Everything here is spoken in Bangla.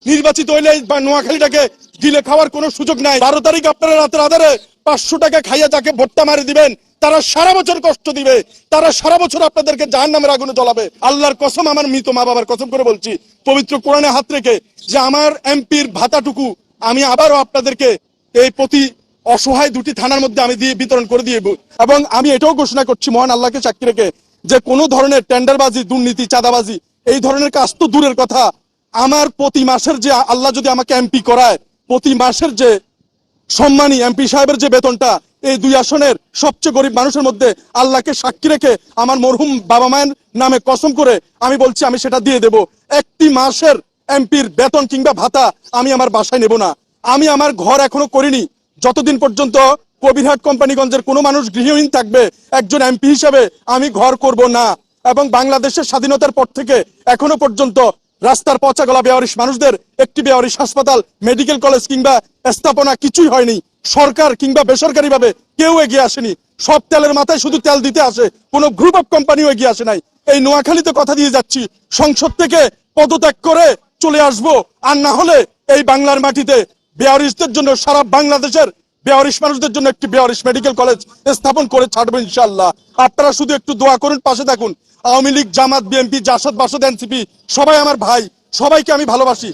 নির্বাচিত হইলে বা নোয়াখালীটাকে গিলে খাওয়ার কোনো সুযোগ নাই। 12 তারিখ আপনারা রাতের আধারে 500 টাকা খাইয়া যাকে ভোটটা মারি দিবেন, তারা সারা বছর কষ্ট দিবে, তারা সারা বছর আপনাদেরকে জাহান্নামের আগুনে জ্বলাবে। আল্লাহর কসম, আমার মৃত মা বাবার কসম করে বলছি, পবিত্র কোরআনে হাত রেখে, যে আমার এমপির ভাতাটুকু আমি আবারও আপনাদেরকে এই প্রতি অসহায় 2টি থানার মধ্যে আমি দিয়ে বিতরণ করে দিয়ে, এবং আমি এটাও ঘোষণা করছি মহান আল্লাহকে সাক্ষী রেখে, যে কোনো ধরনের টেন্ডারবাজি, দুর্নীতি, চাঁদাবাজি এই ধরনের কাজ তো দূরের কথা, আমার প্রতি মাসের যে, আল্লাহ যদি আমাকে এমপি করায়, প্রতি মাসের যে সম্মানী এমপি সাহেবের যে বেতনটা, এই 2 আসনের সবচেয়ে গরিব মানুষের মধ্যে আল্লাহকে সাক্ষী রেখে আমার মরহুম বাবা মায়ের নামে কসম করে আমি বলছি, আমি সেটা দিয়ে দেব। একটি মাসের এমপির বেতন কিংবা ভাতা আমি আমার বাসায় নেব না। আমি আমার ঘর এখনো করিনি, যতদিন পর্যন্ত কবিরহাট কোম্পানিগঞ্জের কোনো মানুষ গৃহহীন থাকবে, একজন এমপি হিসেবে আমি ঘর করব না। এবং বাংলাদেশের স্বাধীনতার পর থেকে এখনো পর্যন্ত রাস্তার পচা গলা বেওয়ারিশ মানুষদের একটি বেওয়ারিশ হাসপাতাল, মেডিকেল কলেজ কিংবা স্থাপনা কিছুই হয়নি। সরকার কিংবা বেসরকারি ভাবে কেউ এগিয়ে আসেনি। সব তেলের মাথায় শুধু তেল দিতে আসে, কোনো গ্রুপ অফ কোম্পানিও এগিয়ে আসে নাই। এই নোয়াখালীতে কথা দিয়ে যাচ্ছি, সংসদ থেকে পদত্যাগ করে চলে আসব, আর না হলে এই বাংলার মাটিতে বেওয়ারিশদের জন্য, সারা বাংলাদেশের বেওয়ারিশ মানুষদের জন্য একটি বেওয়ারিশ মেডিকেল কলেজ স্থাপন করে ছাড়বো ইনশাআল্লাহ। আপনারা শুধু একটু দোয়া করুন, পাশে থাকুন। আওয়ামী লীগ, জামাত, বিএনপি, জাসদ, বাসদ, এনসিপি সবাই আমার ভাই, সবাইকে আমি ভালোবাসি।